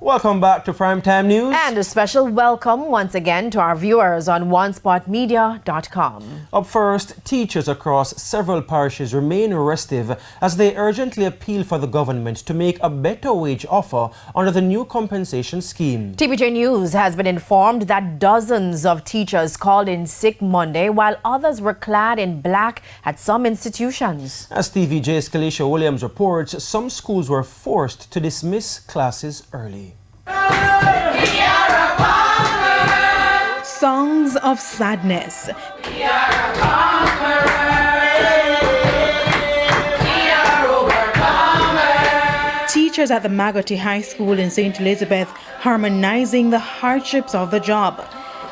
Welcome back to Primetime News. And a special welcome once again to our viewers on onespotmedia.com. Up first, teachers across several parishes remain restive as they urgently appeal for the government to make a better wage offer under the new compensation scheme. TVJ News has been informed that dozens of teachers called in sick Monday while others were clad in black at some institutions. As TVJ's Kalisha Williams reports, some schools were forced to dismiss classes early. Songs of sadness. Teachers at the Magoti High School in St. Elizabeth harmonizing the hardships of the job.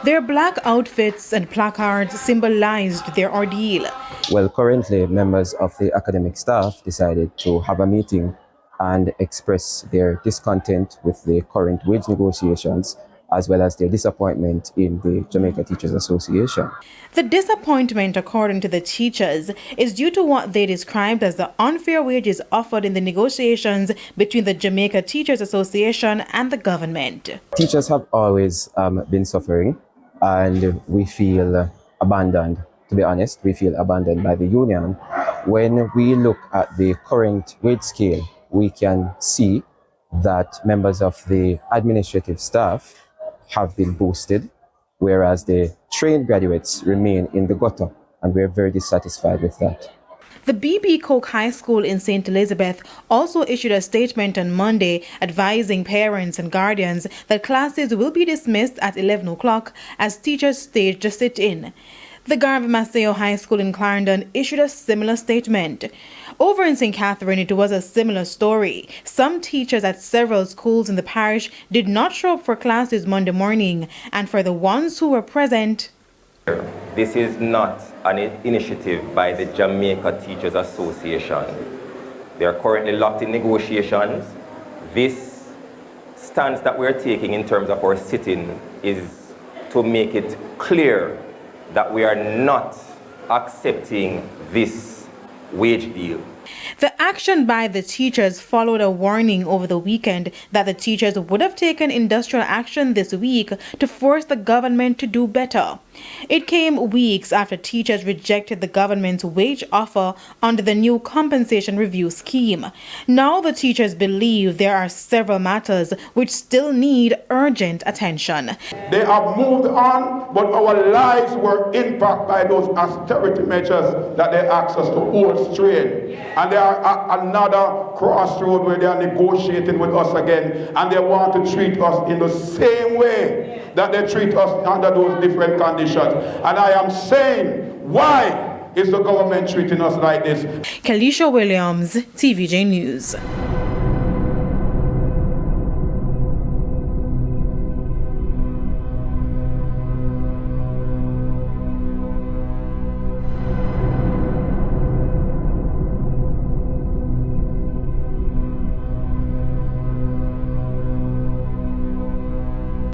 Their black outfits and placards symbolized their ordeal. Well, currently, members of the academic staff decided to have a meeting and express their discontent with the current wage negotiations, as well as their disappointment in the Jamaica Teachers Association. The disappointment, according to the teachers, is due to what they described as the unfair wages offered in the negotiations between the Jamaica Teachers Association and the government. Teachers have always been suffering, and we feel abandoned. To be honest, we feel abandoned by the union. When we look at the current wage scale, we can see that members of the administrative staff have been boosted, whereas the trained graduates remain in the gutter, and we're very dissatisfied with that. The B.B. Coke High School in St. Elizabeth also issued a statement on Monday advising parents and guardians that classes will be dismissed at 11 o'clock as teachers staged a sit-in. The Garvey Maceo High School in Clarendon issued a similar statement. Over in St. Catherine, it was a similar story. Some teachers at several schools in the parish did not show up for classes Monday morning, and for the ones who were present, this is not an initiative by the Jamaica Teachers Association. They are currently locked in negotiations. This stance that we're taking in terms of our sitting is to make it clear that we are not accepting this wage deal. the action by the teachers followed a warning over the weekend that the teachers would have taken industrial action this week to force the government to do better. It came weeks after teachers rejected the government's wage offer under the new compensation review scheme. Now the teachers believe there are several matters which still need urgent attention. They have moved on, but our lives were impacted by those austerity measures that they asked us to hold straight. And they are at another crossroad where they are negotiating with us again, and they want to treat us in the same way that they treat us under those different conditions. And I am saying, why is the government treating us like this? Kalisha Williams, TVJ News.